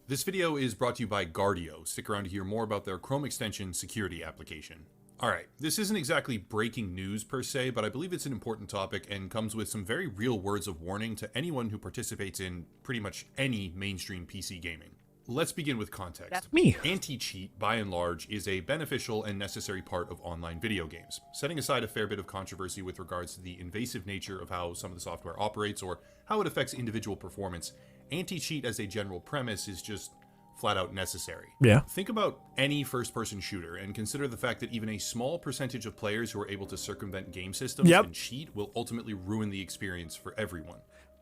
This video is brought to you by Guardio. Stick around to hear more about their Chrome extension security application. Alright, this isn't exactly breaking news per se, but I believe it's an important topic and comes with some very real words of warning to anyone who participates in pretty much any mainstream PC gaming. Let's begin with context. That's me. Anti-cheat, by and large, is a beneficial and necessary part of online video games. Setting aside a fair bit of controversy with regards to the invasive nature of how some of the software operates or how it affects individual performance, anti-cheat as a general premise is just flat out necessary. Yeah. Think about any first-person shooter and consider the fact that even a small percentage of players who are able to circumvent game systems and cheat will ultimately ruin the experience for everyone.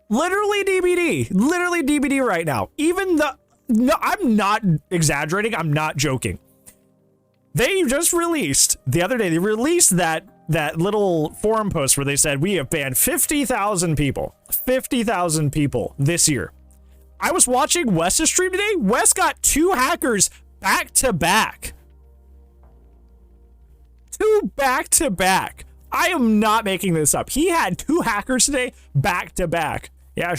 Literally DBD right now. Even the... No, I'm not exaggerating. I'm not joking. They just released, the other day, they released that little forum post where they said, we have banned 50,000 people. 50,000 people this year. I was watching Wes's stream today. Wes got 2 hackers back to back. 2 back to back. I am not making this up. He had 2 hackers today back to back. Yeah,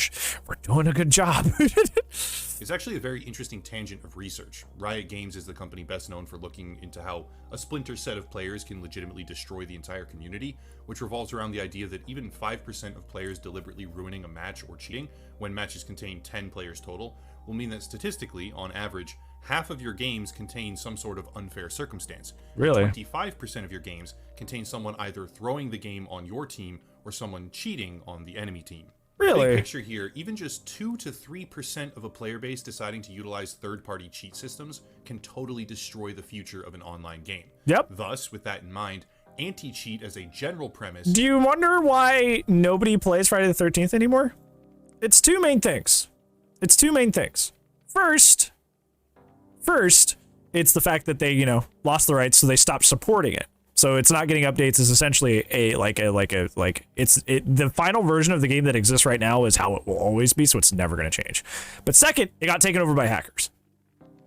we're doing a good job. It's actually a very interesting tangent of research. Riot Games is the company best known for looking into how a splinter set of players can legitimately destroy the entire community, which revolves around the idea that even 5% of players deliberately ruining a match or cheating, when matches contain 10 players total, will mean that statistically, on average, half of your games contain some sort of unfair circumstance. Really? 25% of your games contain someone either throwing the game on your team or someone cheating on the enemy team. Really? Big picture here, even just 2 to 3% of a player base deciding to utilize third-party cheat systems can totally destroy the future of an online game. Yep. Thus, with that in mind, anti-cheat as a general premise... Do you wonder why nobody plays Friday the 13th anymore? It's 2 main things. It's 2 main things. First, it's the fact that they, lost the rights, so they stopped supporting it. So it's not getting updates. Is essentially the final version of the game that exists right now is how it will always be. So it's never going to change. But second, it got taken over by hackers.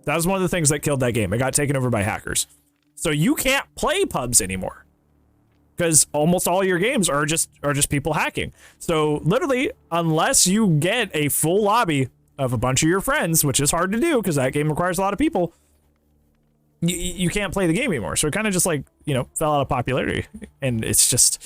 That was one of the things that killed that game. It got taken over by hackers. So you can't play pubs anymore because almost all your games are just people hacking. So literally, unless you get a full lobby of a bunch of your friends, which is hard to do because that game requires a lot of people, you can't play the game anymore. So it kind of just fell out of popularity, and it's just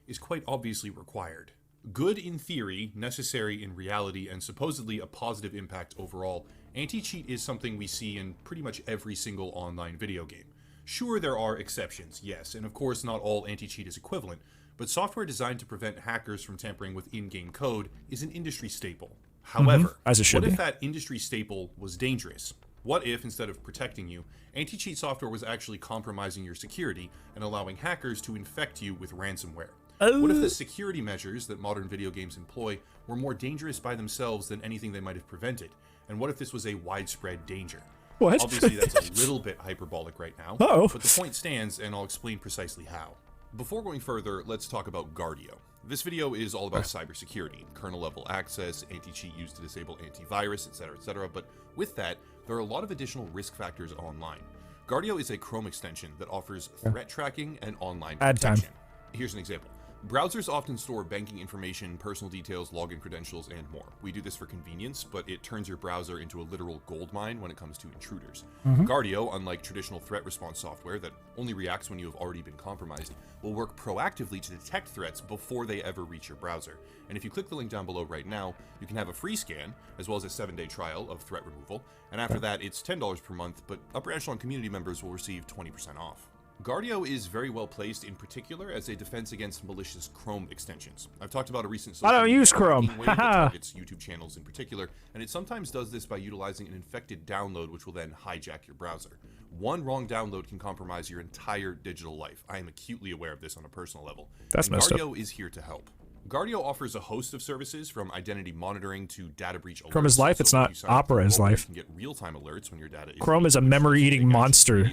is quite obviously required. Good in theory, necessary in reality, and supposedly a positive impact overall, anti-cheat is something we see in pretty much every single online video game. Sure, there are exceptions, yes, and of course not all anti-cheat is equivalent, but software designed to prevent hackers from tampering with in-game code is an industry staple. However, as it should what be. if that industry staple was dangerous? What if, instead of protecting you, anti-cheat software was actually compromising your security and allowing hackers to infect you with ransomware? What if the security measures that modern video games employ were more dangerous by themselves than anything they might have prevented? And what if this was a widespread danger? What? Obviously, that's a little bit hyperbolic right now, but the point stands, and I'll explain precisely how. Before going further, let's talk about Guardio. This video is all about cybersecurity, kernel-level access, anti-cheat used to disable antivirus, etc., but with that, there are a lot of additional risk factors online. Guardio is a Chrome extension that offers threat tracking and online protection. Here's an example. Browsers often store banking information, personal details, login credentials, and more. We do this for convenience, but it turns your browser into a literal goldmine when it comes to intruders. Guardio, unlike traditional threat response software that only reacts when you have already been compromised, will work proactively to detect threats before they ever reach your browser. And if you click the link down below right now, you can have a free scan, as well as a 7-day trial of threat removal, and after that it's $10 per month, but Upper Echelon community members will receive 20% off. Guardio is very well placed in particular as a defense against malicious Chrome extensions. I've talked about a recent I don't use Chrome. that targets YouTube channels in particular, and it sometimes does this by utilizing an infected download which will then hijack your browser. One wrong download can compromise your entire digital life. I am acutely aware of this on a personal level. That's messed up. Guardio is here to help. Guardio offers a host of services from identity monitoring to data breach alerts. Chrome is life, it's not Opera is life. You can get real-time alerts when your data is Chrome is a memory-eating monster.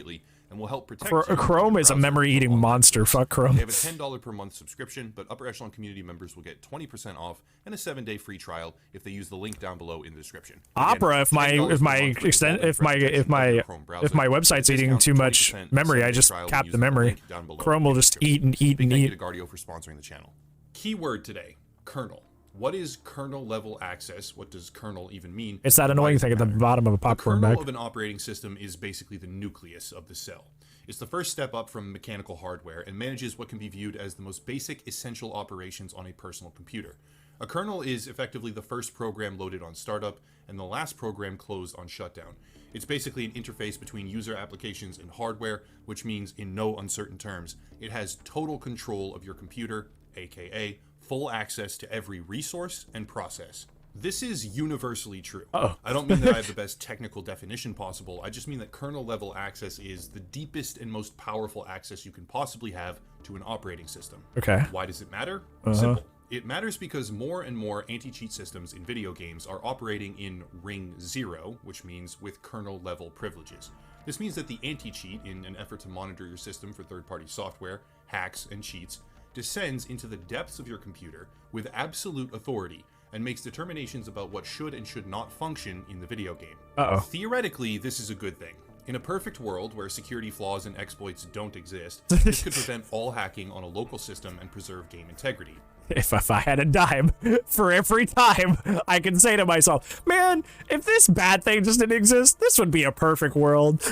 And will help protect Chrome is a memory-eating monster. Fuck Chrome. They have a $10 per month subscription, but Upper Echelon community members will get 20% off and a 7-day free trial if they use the link down below in the description. Opera, if my website's eating too much memory, I just cap the memory. Chrome will just eat and eat and eat. Thank you to Guardio for sponsoring the channel. Keyword today: kernel. What is kernel level access? What does kernel even mean? It's that annoying thing at the bottom of a popcorn bag. The kernel bag. of an operating system is basically the nucleus of the cell. It's the first step up from mechanical hardware and manages what can be viewed as the most basic essential operations on a personal computer. A kernel is effectively the first program loaded on startup and the last program closed on shutdown. It's basically an interface between user applications and hardware, which means, in no uncertain terms, it has total control of your computer, aka full access to every resource and process. This is universally true. Uh-oh. I don't mean that I have the best technical definition possible. I just mean that kernel level access is the deepest and most powerful access you can possibly have to an operating system. Okay. Why does it matter? Simple. It matters because more and more anti-cheat systems in video games are operating in Ring 0, which means with kernel level privileges. This means that the anti-cheat, in an effort to monitor your system for third-party software, hacks, and cheats, descends into the depths of your computer with absolute authority and makes determinations about what should and should not function in the video game. Uh-oh. Theoretically, this is a good thing. In a perfect world where security flaws and exploits don't exist, this could prevent all hacking on a local system and preserve game integrity. If I had a dime for every time I can say to myself, man, if this bad thing just didn't exist, this would be a perfect world.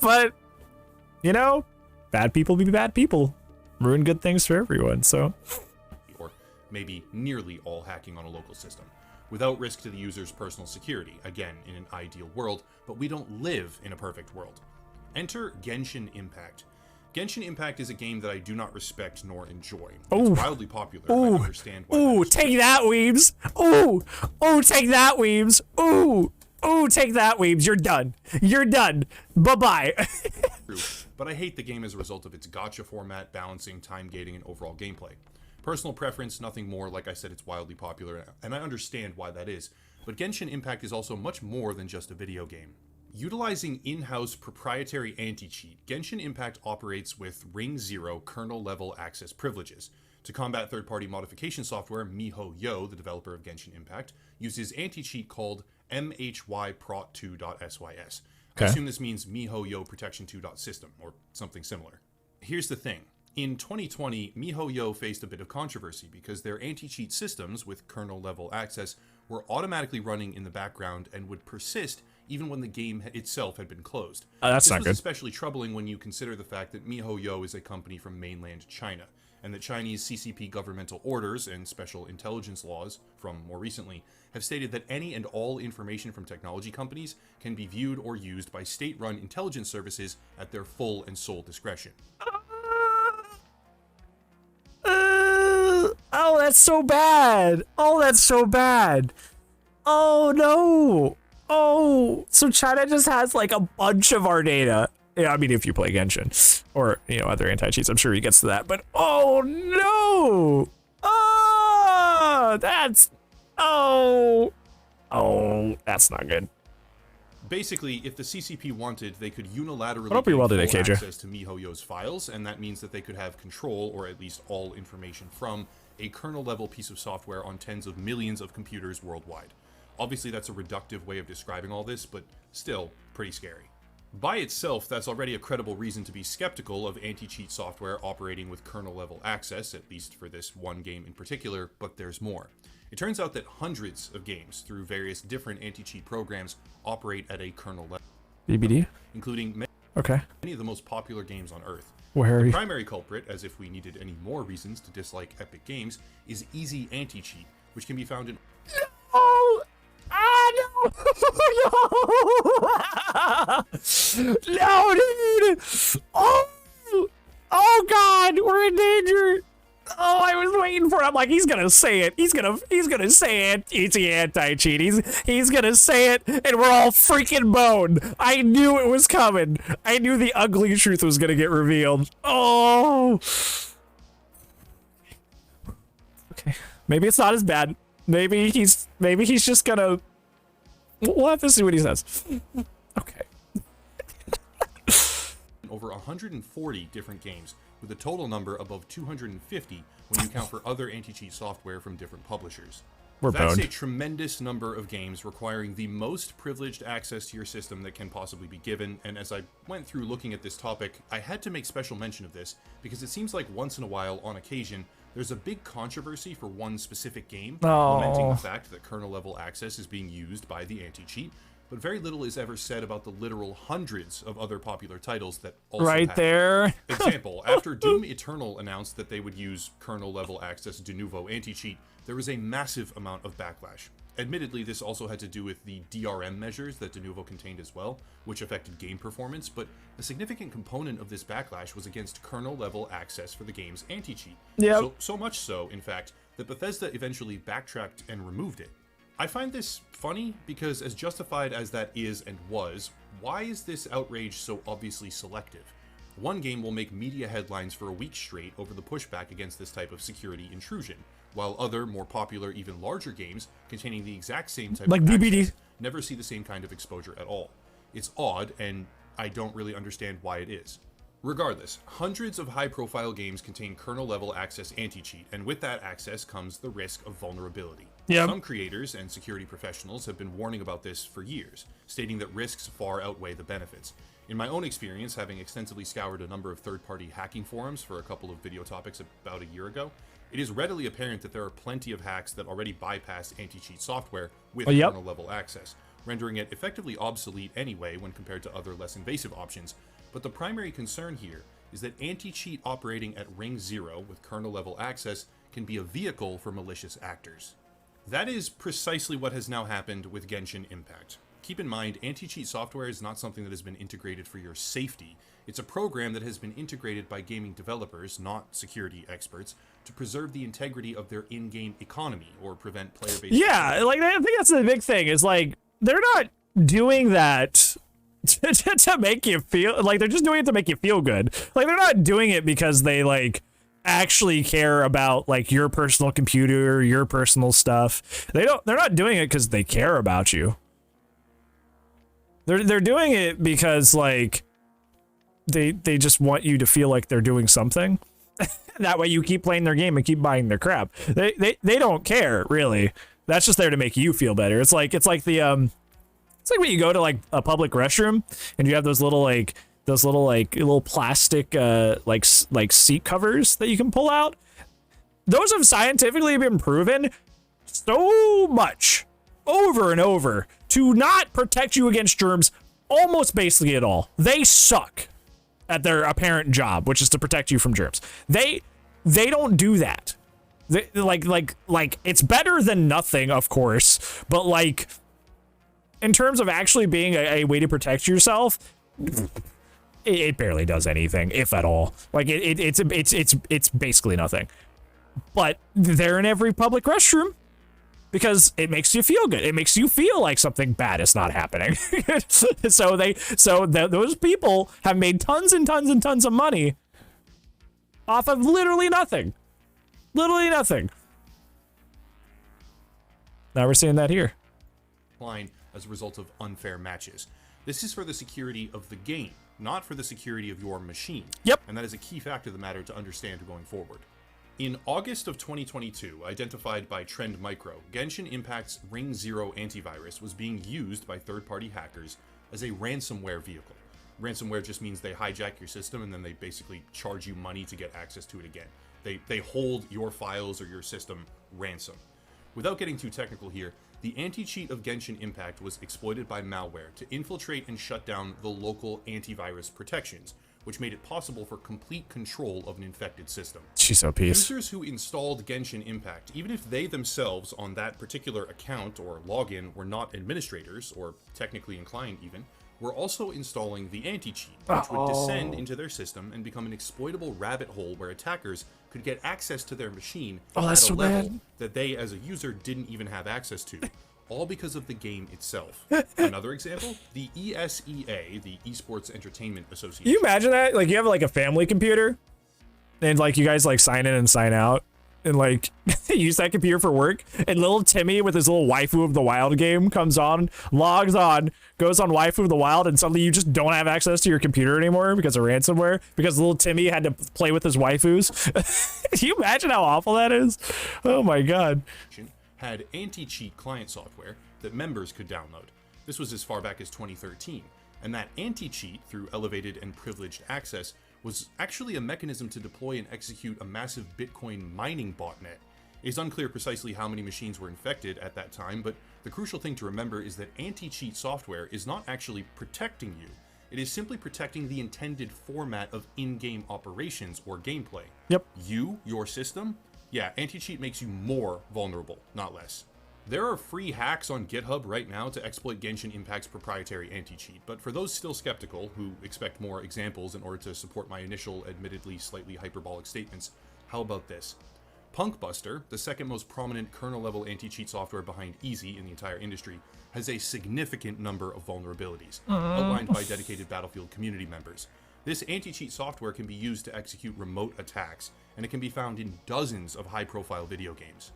but, you know, bad people be bad people. Ruin good things for everyone, so. Or maybe nearly all hacking on a local system, without risk to the user's personal security, again, in an ideal world, but we don't live in a perfect world. Enter Genshin Impact. Genshin Impact is a game that I do not respect nor enjoy. It's wildly popular. I understand why. Ooh, take that, weebs. Ooh, take that, weebs. Ooh, take that, weebs. You're done. You're done. Bye-bye. But I hate the game as a result of its gacha format, balancing, time gating, and overall gameplay. Personal preference, nothing more. Like I said, it's wildly popular, and I understand why that is. But Genshin Impact is also much more than just a video game. Utilizing in-house proprietary anti-cheat, Genshin Impact operates with Ring 0 kernel-level access privileges. To combat third-party modification software, MiHoYo, the developer of Genshin Impact, uses anti-cheat called MHYProt2.sys. I assume this means MiHoYo Protection2.system, or something similar. Here's the thing. In 2020, MiHoYo faced a bit of controversy because their anti-cheat systems with kernel-level access were automatically running in the background and would persist even when the game itself had been closed. That's not good. This was especially troubling when you consider the fact that MiHoYo is a company from mainland China, and that Chinese CCP governmental orders and special intelligence laws, from more recently, have stated that any and all information from technology companies can be viewed or used by state-run intelligence services at their full and sole discretion. Oh, that's so bad. Oh, that's so bad. Oh, no. Oh, so China just has like a bunch of our data. Yeah, I mean, if you play Genshin or, you know, other anti-cheats, I'm sure he gets to that. But, oh, no. Oh, that's, oh, that's not good. Basically, if the CCP wanted, they could unilaterally hope you're well today, full KJ. access to MiHoYo's files, and that means that they could have control, or at least all information from, a kernel-level piece of software on tens of millions of computers worldwide. Obviously, that's a reductive way of describing all this, but still pretty scary. By itself, that's already a credible reason to be skeptical of anti-cheat software operating with kernel-level access, at least for this one game in particular, but there's more. It turns out that hundreds of games through various different anti-cheat programs operate at a kernel level. BBD? Including many of the most popular games on Earth. Where are The you? primary culprit, as if we needed any more reasons to dislike Epic Games, is Easy Anti-Cheat, which can be found in... Oh! Ah, no! No, dude! Oh! Oh, God! We're in danger! Oh, I was waiting for it. I'm like, he's gonna say it. He's gonna say it. It's the anti-cheat. He's gonna say it, and we're all freaking boned. I knew it was coming. I knew the ugly truth was gonna get revealed. Oh. Okay. Maybe it's not as bad. Maybe he's just gonna. We'll have to see what he says. Okay. over 140 different games, with a total number above 250 when you count for other anti-cheat software from different publishers. That's a tremendous number of games requiring the most privileged access to your system that can possibly be given, and as I went through looking at this topic, I had to make special mention of this, because it seems like once in a while, on occasion, There's a big controversy for one specific game, Oh. lamenting the fact that kernel-level access is being used by the anti-cheat, but very little is ever said about the literal hundreds of other popular titles that also Right have. there. Example, after Doom Eternal announced that they would use kernel-level access de novo anti-cheat, there was a massive amount of backlash. Admittedly, this also had to do with the DRM measures that de novo contained as well, which affected game performance, but a significant component of this backlash was against kernel-level access for the game's anti-cheat. Yep. So much so, in fact, that Bethesda eventually backtracked and removed it. I find this funny because, as justified as that is and was, why is this outrage so obviously selective? One game will make media headlines for a week straight over the pushback against this type of security intrusion, while other, more popular, even larger games containing the exact same type Like of BBD. access never see the same kind of exposure at all. It's odd, and I don't really understand why it is. Regardless, hundreds of high-profile games contain kernel-level access anti-cheat, and with that access comes the risk of vulnerability. Yep. Some creators and security professionals have been warning about this for years, stating that risks far outweigh the benefits. In my own experience, having extensively scoured a number of third-party hacking forums for a couple of video topics about a year ago, it is readily apparent that there are plenty of hacks that already bypass anti-cheat software with Yep. kernel-level access, rendering it effectively obsolete anyway when compared to other less invasive options. But the primary concern here is that anti-cheat operating at ring 0 with kernel-level access can be a vehicle for malicious actors. That is precisely what has now happened with Genshin Impact. Keep in mind, anti-cheat software is not something that has been integrated for your safety. It's a program that has been integrated by gaming developers, not security experts, to preserve the integrity of their in-game economy or prevent player-based... Yeah, like I think that's the big thing is like they're not doing that to make you feel like they're just doing it to make you feel good. Like they're not doing it because they like actually care about like your personal computer, your personal stuff. They're not doing it because they care about you. They're doing it because like they just want you to feel like they're doing something. That way you keep playing their game and keep buying their crap. They don't care really. That's just there to make you feel better. It's like when you go to like a public restroom and you have those little plastic like seat covers that you can pull out. Those have scientifically been proven so much over and over to not protect you against germs almost basically at all. They suck at their apparent job, which is to protect you from germs. They don't do that. They, like it's better than nothing, of course, but like in terms of actually being a way to protect yourself, it barely does anything, if at all. Like it's basically nothing. But they're in every public restroom because it makes you feel good. It makes you feel like something bad is not happening. so those people have made tons and tons and tons of money off of literally nothing. Literally nothing. Now we're seeing that here. Line as a result of unfair matches. This is for the security of the game, not for the security of your machine. Yep. And that is a key fact of the matter to understand going forward. In August of 2022, identified by Trend Micro, Genshin Impact's Ring 0 antivirus was being used by third-party hackers as a ransomware vehicle. Ransomware just means they hijack your system and then they basically charge you money to get access to it again. They hold your files or your system ransom. Without getting too technical here, the anti-cheat of Genshin Impact was exploited by malware to infiltrate and shut down the local antivirus protections, which made it possible for complete control of an infected system. She's so pissed. Users who installed Genshin Impact, even if they themselves on that particular account or login were not administrators, or technically inclined even, were also installing the anti-cheat, which would descend into their system and become an exploitable rabbit hole where attackers could get access to their machine at a so level bad. that they as a user didn't even have access to, all because of the game itself. Another example, the ESEA, the Esports Entertainment Association. Can you imagine that? Like you have like a family computer and like you guys like sign in and sign out and like use that computer for work, and little Timmy with his little Waifu of the Wild game comes on, logs on, goes on Waifu of the Wild, and suddenly you just don't have access to your computer anymore because of ransomware, because little Timmy had to play with his waifus. Can you imagine how awful that is? Oh my god. Had anti-cheat client software that members could download. This was as far back as 2013, and that anti-cheat, through elevated and privileged access, was actually a mechanism to deploy and execute a massive Bitcoin mining botnet. It's unclear precisely how many machines were infected at that time, but the crucial thing to remember is that anti-cheat software is not actually protecting you. It is simply protecting the intended format of in-game operations or gameplay. Yep. Your system? Yeah, anti-cheat makes you more vulnerable, not less. There are free hacks on GitHub right now to exploit Genshin Impact's proprietary anti-cheat, but for those still skeptical, who expect more examples in order to support my initial, admittedly slightly hyperbolic statements, how about this? Punkbuster, the second most prominent kernel-level anti-cheat software behind EAC in the entire industry, has a significant number of vulnerabilities, outlined by dedicated Battlefield community members. This anti-cheat software can be used to execute remote attacks, and it can be found in dozens of high-profile video games.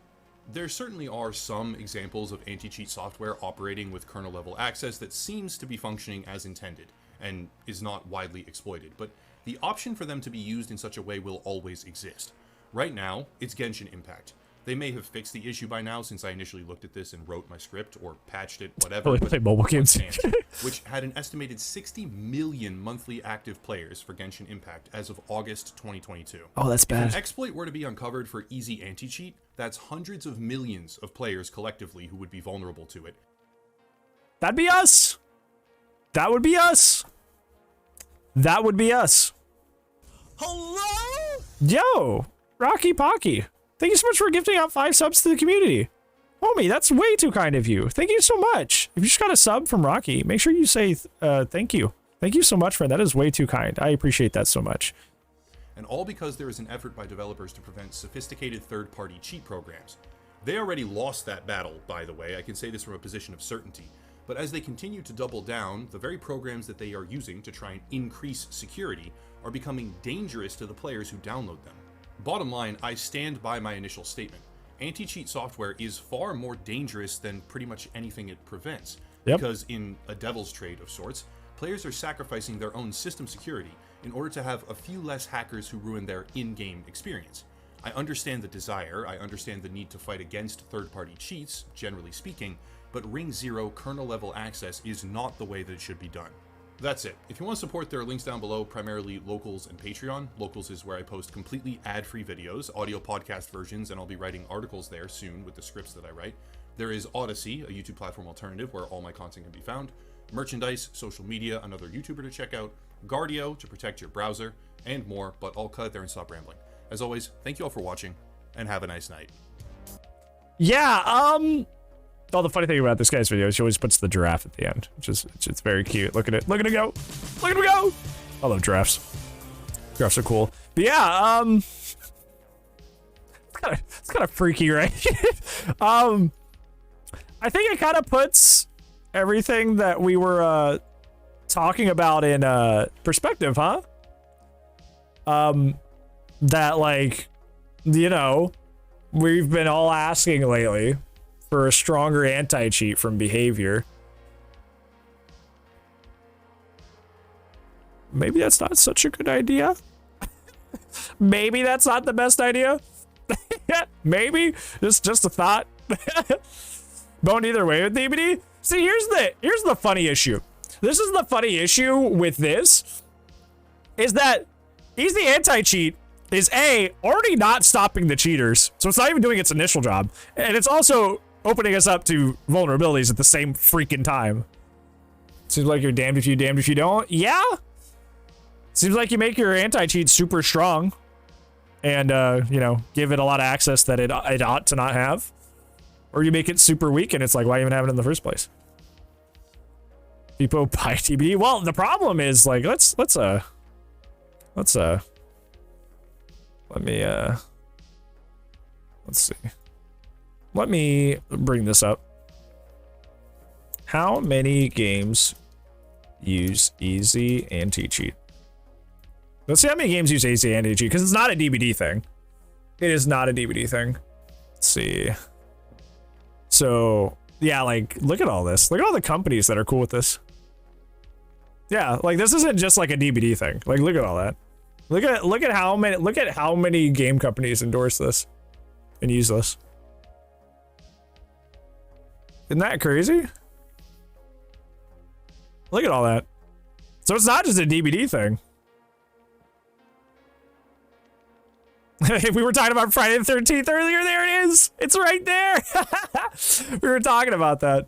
There certainly are some examples of anti-cheat software operating with kernel-level access that seems to be functioning as intended, and is not widely exploited, but the option for them to be used in such a way will always exist. Right now, it's Genshin Impact. They may have fixed the issue by now since I initially looked at this and wrote my script, or patched it, whatever. Play mobile games. Which had an estimated 60 million monthly active players for Genshin Impact as of August 2022. Oh, that's bad. If an exploit were to be uncovered for easy anti-cheat, that's hundreds of millions of players collectively who would be vulnerable to it. That'd be us. That would be us. That would be us. Hello? Yo, Rocky Pocky. Thank you so much for gifting out 5 subs to the community. Homie, that's way too kind of you. Thank you so much. If you just got a sub from Rocky, make sure you say thank you. Thank you so much, friend. That is way too kind. I appreciate that so much. And all because there is an effort by developers to prevent sophisticated third-party cheat programs. They already lost that battle, by the way. I can say this from a position of certainty. But as they continue to double down, the very programs that they are using to try and increase security are becoming dangerous to the players who download them. Bottom line, I stand by my initial statement. Anti-cheat software is far more dangerous than pretty much anything it prevents. Yep. Because in a devil's trade of sorts, players are sacrificing their own system security in order to have a few less hackers who ruin their in-game experience. I understand the desire, I understand the need to fight against third-party cheats, generally speaking, but Ring Zero kernel-level access is not the way that it should be done. That's it. If you want to support, there are links down below, primarily Locals and Patreon. Locals is where I post completely ad-free videos, audio podcast versions, and I'll be writing articles there soon with the scripts that I write. There is Odyssey, a YouTube platform alternative where all my content can be found. Merchandise, social media, another YouTuber to check out, Guardio to protect your browser, and more, but I'll cut it there and stop rambling. As always, thank you all for watching, and have a nice night. Yeah, oh, the funny thing about this guy's video is he always puts the giraffe at the end, which is it's very cute. Look at it. Look at it go. Look at him go. I love giraffes. Giraffes are cool. But yeah, it's kind of freaky, right? I think it kind of puts everything that we were talking about in perspective, huh? That, like, you know, we've been all asking lately for a stronger anti-cheat from behavior. Maybe that's not such a good idea. Maybe that's not the best idea. Maybe just a thought. Going either way with DBD. See, here's the funny issue. This is the funny issue with this, is that easy anti-cheat is already not stopping the cheaters, so it's not even doing its initial job, and it's also opening us up to vulnerabilities at the same freaking time. Seems like you're damned if you don't. Yeah. Seems like you make your anti-cheat super strong, and you know, give it a lot of access that it ought to not have, or you make it super weak, and it's like, why even have it in the first place? People buy TBD. Well, the problem is, like, let's see. Let me bring this up. How many games use easy anti-cheat? Let's see how many games use easy anti-cheat, because it's not a DBD thing. It is not a DBD thing. Let's see. So, yeah, like, look at all this. Look at all the companies that are cool with this. Yeah, like, this isn't just like a DBD thing. Like, look at all that. Look at how many game companies endorse this and use this. Isn't that crazy? Look at all that. So it's not just a DBD thing. We were talking about Friday the 13th earlier. There it is. It's right there. We were talking about that.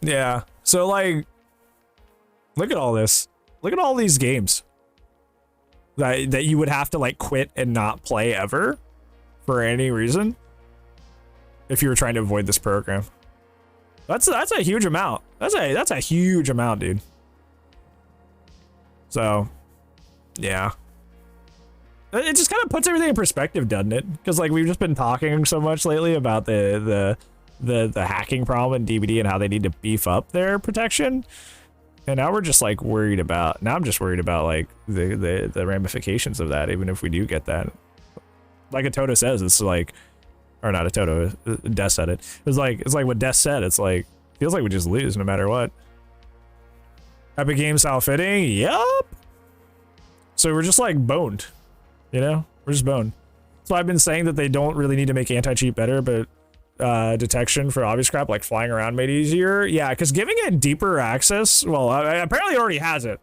Yeah. So, like, look at all this. Look at all these games that you would have to, like, quit and not play ever for any reason if you were trying to avoid this program. That's a huge amount. That's a huge amount, dude. So, yeah. It just kind of puts everything in perspective, doesn't it? Because, like, we've just been talking so much lately about the hacking problem in DBD and how they need to beef up their protection. And now we're just, like, worried about... Now I'm just worried about, like, the ramifications of that, even if we do get that. Like a Toto says, it's like... Or not a Toto, Des said it. It's like what Des said. It's like... Feels like we just lose no matter what. Epic Games style fitting? Yup! So we're just, like, boned. You know? We're just boned. So I've been saying that they don't really need to make anti-cheat better, but... detection for obvious crap like flying around made easier. Yeah, because giving it deeper access, well, apparently it already has it.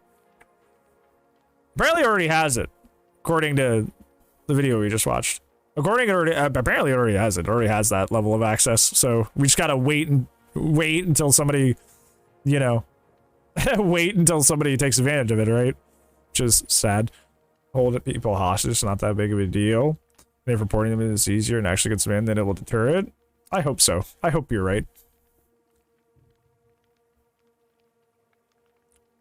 Apparently it already has it, according to the video we just watched. Apparently it already has it. It already has that level of access. So we just gotta wait until somebody, you know, wait until somebody takes advantage of it, right? Which is sad. Hold people hostage, it's not that big of a deal. And if reporting them is easier and actually gets them in, then it will deter it. I hope so. I hope you're right.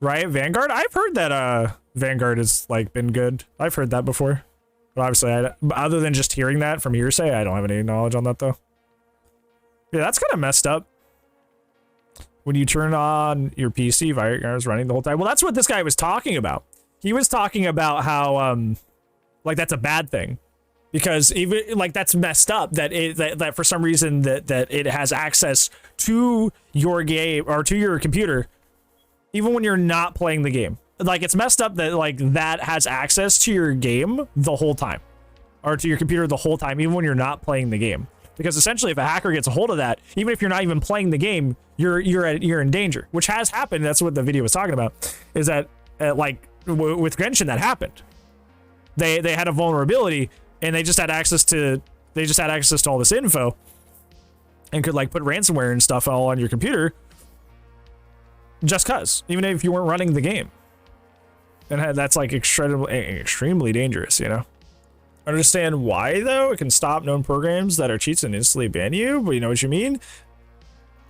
Riot Vanguard? I've heard that Vanguard has like been good. I've heard that before. But obviously, other than just hearing that from hearsay, I don't have any knowledge on that though. Yeah, that's kind of messed up. When you turn on your PC, Vanguard is running the whole time. Well, that's what this guy was talking about. He was talking about how, like, that's a bad thing. Because even like that's messed up that that for some reason that it has access to your game or to your computer even when you're not playing the game. Like it's messed up that like that has access to your game the whole time or to your computer the whole time even when you're not playing the game. Because essentially if a hacker gets a hold of that, even if you're not even playing the game, you're in danger, which has happened. That's what the video was talking about, is that like with Genshin that happened. They had a vulnerability and they just had access to all this info and could like put ransomware and stuff all on your computer just cuz, even if you weren't running the game. And that's like extremely dangerous, you know. Understand why though? It can stop known programs that are cheats and instantly ban you, but you know what you mean?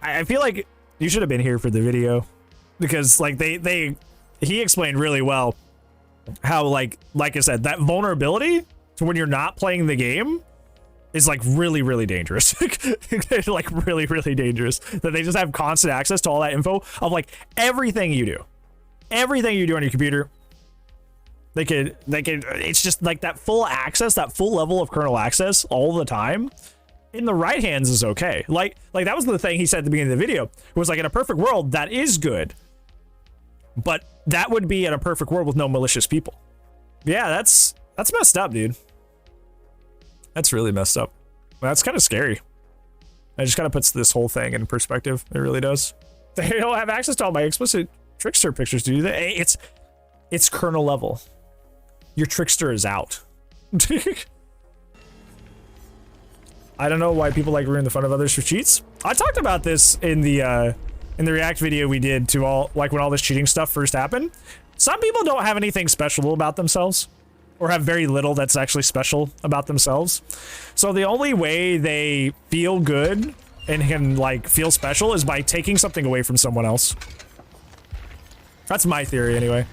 I feel like you should have been here for the video because like he explained really well how like I said, that vulnerability to when you're not playing the game is like really dangerous. Like really dangerous that they just have constant access to all that info of like everything you do on your computer. They could it's just like that full access, that full level of kernel access all the time in the right hands is okay. Like that was the thing he said at the beginning of the video. It was like in a perfect world that is good, but that would be in a perfect world with no malicious people. Yeah, that's messed up, dude. That's really messed up. That's kind of scary. It just kind of puts this whole thing in perspective. It really does. They don't have access to all my explicit trickster pictures, do they? It's kernel level. Your trickster is out. I don't know why people like ruining the fun of others for cheats. I talked about this in the React video we did to all, like when all this cheating stuff first happened. Some people don't have anything special about themselves, or have very little that's actually special about themselves. So the only way they feel good and can like feel special is by taking something away from someone else. That's my theory anyway.